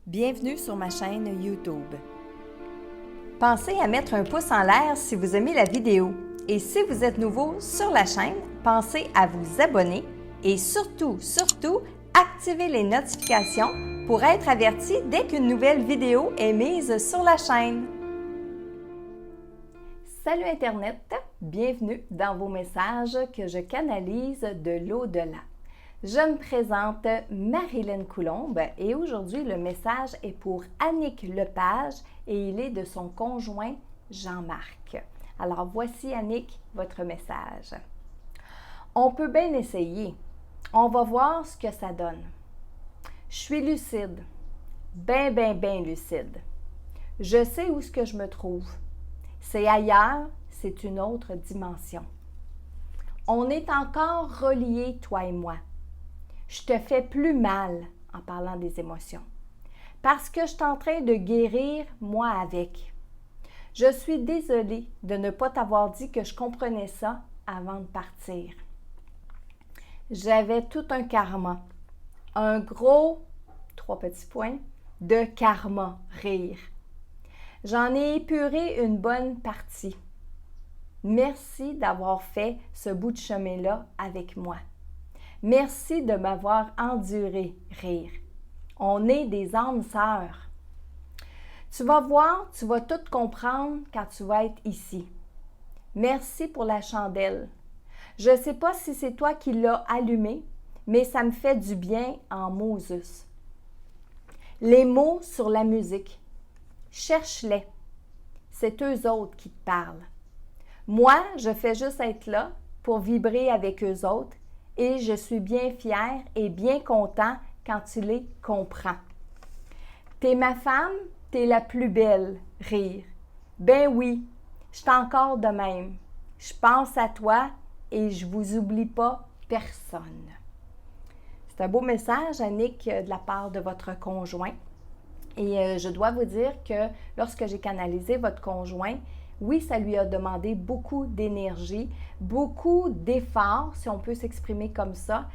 Bienvenue sur ma chaîne YouTube. Pensez à mettre un pouce en l'air si vous aimez la vidéo. Et si vous êtes nouveau sur la chaîne, pensez à vous abonner et surtout, activez les notifications pour être averti dès qu'une nouvelle vidéo est mise sur la chaîne. Salut Internet, bienvenue dans vos messages que je canalise de l'au-delà. Je me présente Marilyn Coulombe et aujourd'hui le message est pour Annick Lepage et il est de son conjoint Jean-Marc. Alors voici Annick, votre message. On peut bien essayer. On va voir ce que ça donne. Je suis lucide. Bien lucide. Je sais où ce que je me trouve. C'est ailleurs, c'est une autre dimension. On est encore reliés, toi et moi. Je te fais plus mal en parlant des émotions. Parce que je suis en train de guérir, moi, avec. Je suis désolée de ne pas t'avoir dit que je comprenais ça avant de partir. J'avais tout un karma. Un gros, 3 petits points, de karma, rire. J'en ai épuré une bonne partie. Merci d'avoir fait ce bout de chemin-là avec moi. Merci de m'avoir enduré, rire. On est des âmes sœurs. Tu vas voir, tu vas tout comprendre quand tu vas être ici. Merci pour la chandelle. Je ne sais pas si c'est toi qui l'as allumée, mais ça me fait du bien en Moses. Les mots sur la musique, cherche-les. C'est eux autres qui te parlent. Moi, je fais juste être là pour vibrer avec eux autres et je suis bien fière et bien content quand tu les comprends. T'es ma femme, t'es la plus belle, rire. Ben oui, je suis encore de même. Je pense à toi et je vous oublie pas personne. C'est un beau message, Annick, de la part de votre conjoint. Et je dois vous dire que lorsque j'ai canalisé votre conjoint, oui, ça lui a demandé beaucoup d'énergie, beaucoup d'efforts, si on peut s'exprimer comme ça,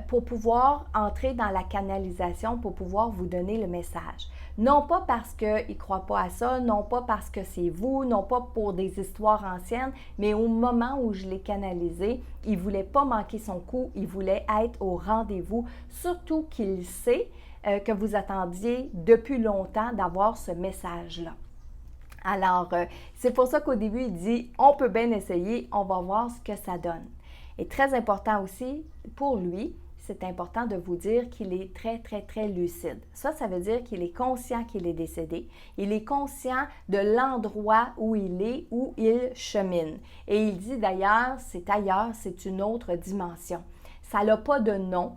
pour pouvoir entrer dans la canalisation, pour pouvoir vous donner le message. Non pas parce qu'il ne croit pas à ça, non pas parce que c'est vous, non pas pour des histoires anciennes, mais au moment où je l'ai canalisé, il ne voulait pas manquer son coup, il voulait être au rendez-vous, surtout qu'il sait que vous attendiez depuis longtemps d'avoir ce message-là. Alors, c'est pour ça qu'au début, il dit « on peut bien essayer, on va voir ce que ça donne ». Et très important aussi, pour lui, c'est important de vous dire qu'il est très lucide. Ça veut dire qu'il est conscient qu'il est décédé. Il est conscient de l'endroit où il chemine. Et il dit d'ailleurs, c'est ailleurs, c'est une autre dimension. Ça n'a pas de nom.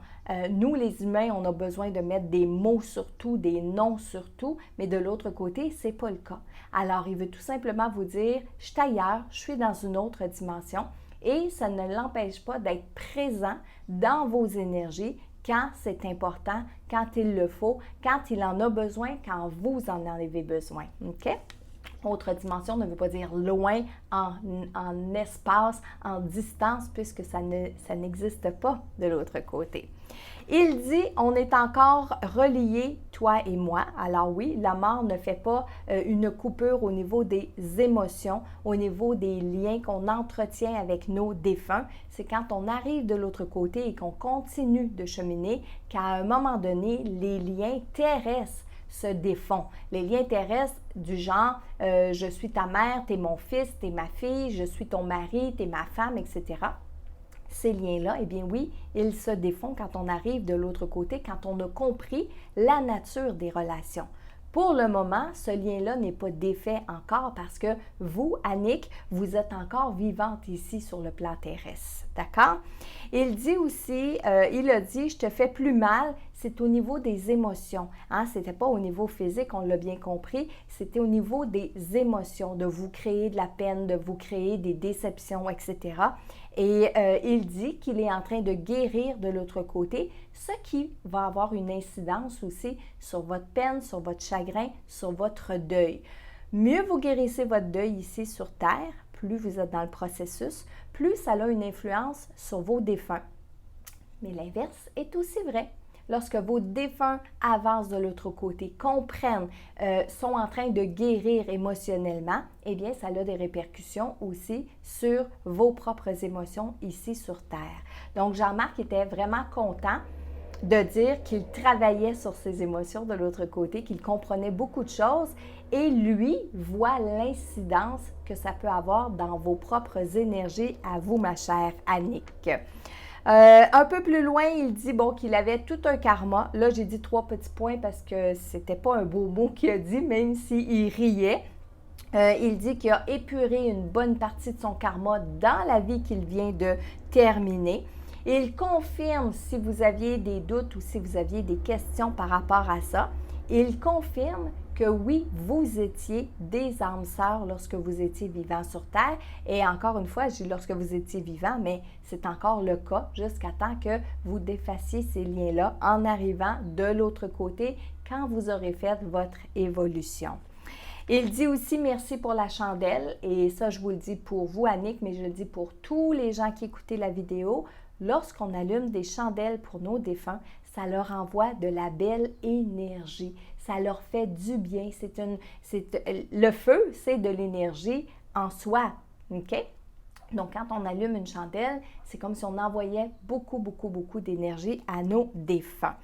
Nous, les humains, on a besoin de mettre des mots sur tout, des noms sur tout, mais de l'autre côté, ce n'est pas le cas. Alors, il veut tout simplement vous dire, je suis ailleurs, je suis dans une autre dimension et ça ne l'empêche pas d'être présent dans vos énergies quand c'est important, quand il le faut, quand il en a besoin, quand vous en avez besoin. OK? Autre dimension ne veut pas dire loin, en espace, en distance, puisque ça n'existe pas de l'autre côté. Il dit, on est encore reliés, toi et moi. Alors oui, la mort ne fait pas une coupure au niveau des émotions, au niveau des liens qu'on entretient avec nos défunts. C'est quand on arrive de l'autre côté et qu'on continue de cheminer qu'à un moment donné, les liens terrestres se défont. Les liens terrestres du genre je suis ta mère, t'es mon fils, t'es ma fille, je suis ton mari, t'es ma femme, etc. Ces liens-là, eh bien oui, ils se défont quand on arrive de l'autre côté, quand on a compris la nature des relations. Pour le moment, ce lien-là n'est pas défait encore parce que vous, Annick, vous êtes encore vivante ici sur le plan terrestre. D'accord? Il dit aussi, il a dit, je te fais plus mal, c'est au niveau des émotions. Hein? Ce n'était pas au niveau physique, on l'a bien compris, c'était au niveau des émotions, de vous créer de la peine, de vous créer des déceptions, etc. Et il dit qu'il est en train de guérir de l'autre côté, ce qui va avoir une incidence aussi sur votre peine, sur votre chagrin, sur votre deuil. Mieux vous guérissez votre deuil ici sur Terre, plus vous êtes dans le processus, plus ça a une influence sur vos défunts. Mais l'inverse est aussi vrai. lorsque vos défunts avancent de l'autre côté, comprennent, sont en train de guérir émotionnellement, eh bien, ça a des répercussions aussi sur vos propres émotions ici sur Terre. Donc, Jean-Marc était vraiment content de dire qu'il travaillait sur ses émotions de l'autre côté, qu'il comprenait beaucoup de choses et lui voit l'incidence que ça peut avoir dans vos propres énergies à vous, ma chère Annick. Un peu plus loin, il dit qu'il avait tout un karma. Là, j'ai dit 3 petits points parce que c'était pas un beau mot qu'il a dit, même s'il riait. Il dit qu'il a épuré une bonne partie de son karma dans la vie qu'il vient de terminer. Il confirme, si vous aviez des doutes ou si vous aviez des questions par rapport à ça, il confirme que oui, vous étiez des âmes sœurs lorsque vous étiez vivant sur Terre. Et encore une fois, je dis lorsque vous étiez vivant, mais c'est encore le cas jusqu'à temps que vous défassiez ces liens-là en arrivant de l'autre côté quand vous aurez fait votre évolution. Il dit aussi merci pour la chandelle, et ça, je vous le dis pour vous, Annick, mais je le dis pour tous les gens qui écoutaient la vidéo. Lorsqu'on allume des chandelles pour nos défunts, ça leur envoie de la belle énergie. Ça leur fait du bien. Le feu, c'est de l'énergie en soi. OK? Donc, quand on allume une chandelle, c'est comme si on envoyait beaucoup d'énergie à nos défunts.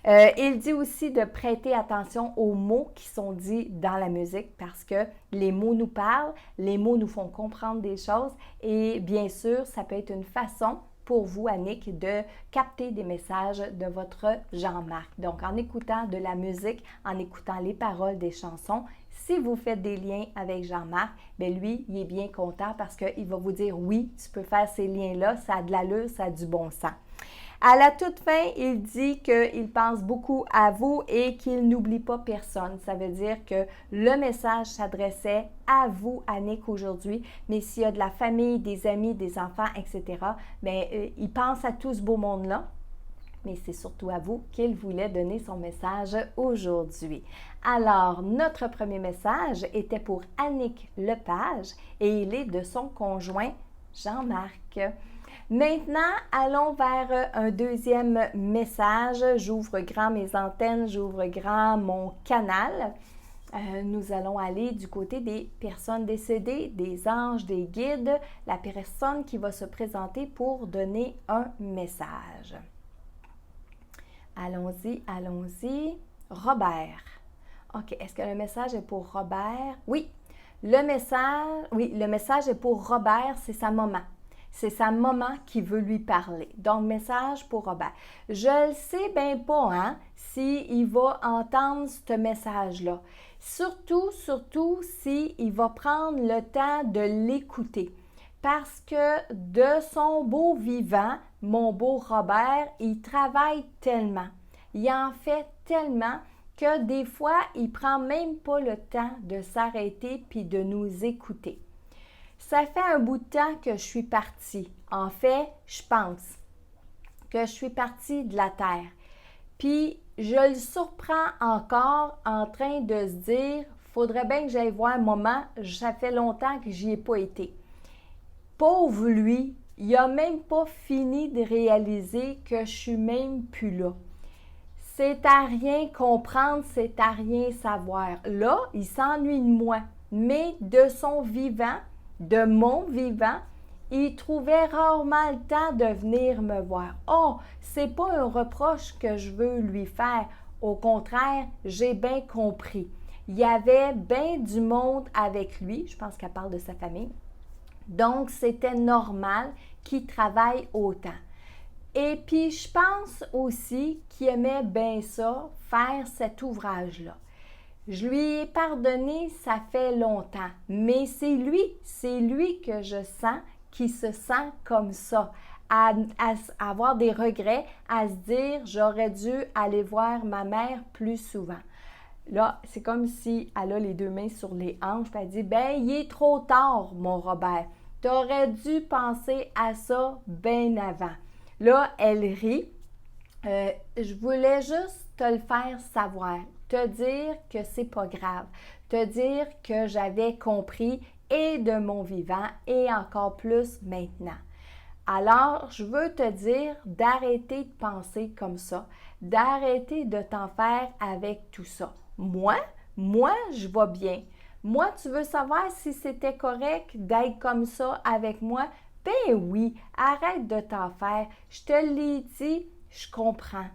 Il dit aussi de prêter attention aux mots qui sont dits dans la musique parce que les mots nous parlent, les mots nous font comprendre des choses et bien sûr, ça peut être une façon pour vous, Annick, de capter des messages de votre Jean-Marc. Donc, en écoutant de la musique, en écoutant les paroles des chansons, si vous faites des liens avec Jean-Marc, bien lui, il est bien content parce qu'il va vous dire « Oui, tu peux faire ces liens-là, ça a de l'allure, ça a du bon sens ». À la toute fin, il dit qu'il pense beaucoup à vous et qu'il n'oublie pas personne. Ça veut dire que le message s'adressait à vous, Annick, aujourd'hui, mais s'il y a de la famille, des amis, des enfants, etc., bien, il pense à tout ce beau monde-là, mais c'est surtout à vous qu'il voulait donner son message aujourd'hui. Alors, notre premier message était pour Annick Lepage et il est de son conjoint Jean-Marc. Maintenant, allons vers un deuxième message. J'ouvre grand mes antennes, j'ouvre grand mon canal. Nous allons aller du côté des personnes décédées, des anges, des guides, la personne qui va se présenter pour donner un message. Allons-y, allons-y. Robert. OK, est-ce que le message est pour Robert? Oui, le message est pour Robert, c'est sa maman. C'est sa maman qui veut lui parler. Donc, message pour Robert. Je ne sais bien pas s'il va entendre ce message-là. Surtout s'il va prendre le temps de l'écouter. Parce que de son beau vivant, mon beau Robert, il travaille tellement. Il en fait tellement que des fois, il ne prend même pas le temps de s'arrêter puis de nous écouter. Ça fait un bout de temps que je suis partie. En fait, je pense que je suis partie de la Terre. Puis, je le surprends encore en train de se dire, faudrait bien que j'aille voir maman, ça fait longtemps que j'y ai pas été. Pauvre lui, il n'a même pas fini de réaliser que je suis même plus là. C'est à rien comprendre, c'est à rien savoir. Là, il s'ennuie de moi, mais de son vivant, de mon vivant, il trouvait rarement le temps de venir me voir. Oh, c'est pas un reproche que je veux lui faire. Au contraire, j'ai bien compris. Il y avait bien du monde avec lui. Je pense qu'elle parle de sa famille. Donc, c'était normal qu'il travaille autant. Et puis, je pense aussi qu'il aimait bien ça, faire cet ouvrage-là. Je lui ai pardonné, ça fait longtemps, mais c'est lui que je sens qui se sent comme ça, à avoir des regrets, à se dire « j'aurais dû aller voir ma mère plus souvent ». Là, c'est comme si elle a les deux mains sur les hanches, puis elle dit « ben, il est trop tard, mon Robert, tu aurais dû penser à ça bien avant ». Là, elle rit. Je voulais juste te le faire savoir, te dire que c'est pas grave, te dire que j'avais compris et de mon vivant et encore plus maintenant. Alors, je veux te dire d'arrêter de penser comme ça, d'arrêter de t'en faire avec tout ça. Moi, je vais bien. Moi, tu veux savoir si c'était correct d'être comme ça avec moi? Ben oui, arrête de t'en faire. Je te l'ai dit, je comprends.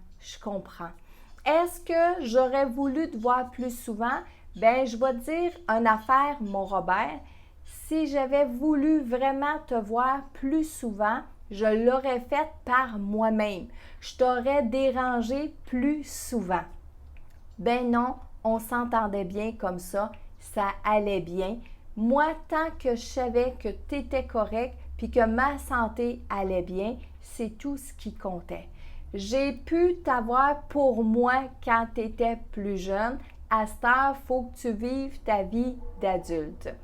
Est-ce que j'aurais voulu te voir plus souvent? Ben, je vais te dire une affaire, mon Robert. Si j'avais voulu vraiment te voir plus souvent, je l'aurais fait par moi-même. Je t'aurais dérangé plus souvent. Ben non, on s'entendait bien comme ça allait bien. Moi, tant que je savais que tu étais correct puis que ma santé allait bien, c'est tout ce qui comptait. J'ai pu t'avoir pour moi quand tu étais plus jeune. À cette heure, il faut que tu vives ta vie d'adulte.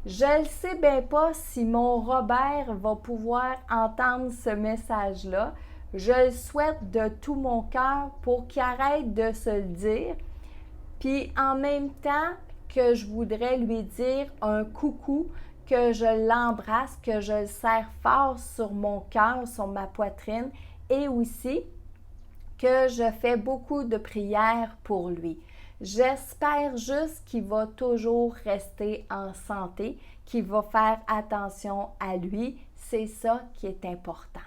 Je ne sais bien pas si mon Robert va pouvoir entendre ce message-là. Je le souhaite de tout mon cœur pour qu'il arrête de se le dire. Puis en même temps que je voudrais lui dire un coucou, que je l'embrasse, que je le serre fort sur mon cœur, sur ma poitrine et aussi que je fais beaucoup de prières pour lui. J'espère juste qu'il va toujours rester en santé, qu'il va faire attention à lui. C'est ça qui est important.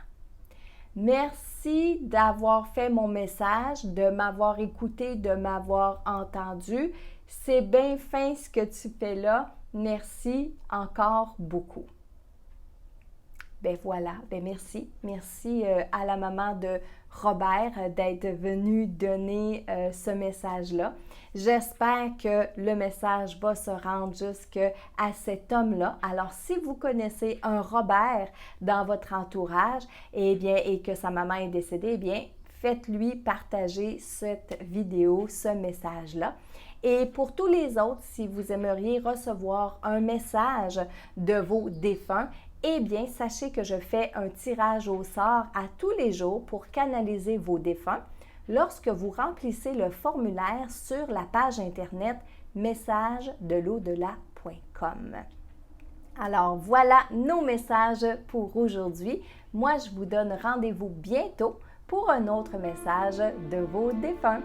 Merci d'avoir fait mon message, de m'avoir écouté, de m'avoir entendu. C'est bien fin ce que tu fais là. Merci encore beaucoup. Ben voilà, ben merci. Merci à la maman de Robert d'être venue donner ce message-là. J'espère que le message va se rendre jusqu'à cet homme-là. Alors, si vous connaissez un Robert dans votre entourage, eh bien, et que sa maman est décédée, eh bien, faites-lui partager cette vidéo, ce message-là. Et pour tous les autres, si vous aimeriez recevoir un message de vos défunts, eh bien, sachez que je fais un tirage au sort à tous les jours pour canaliser vos défunts lorsque vous remplissez le formulaire sur la page internet messagedelau-delà.com. Alors, voilà nos messages pour aujourd'hui. Moi, je vous donne rendez-vous bientôt pour un autre message de vos défunts.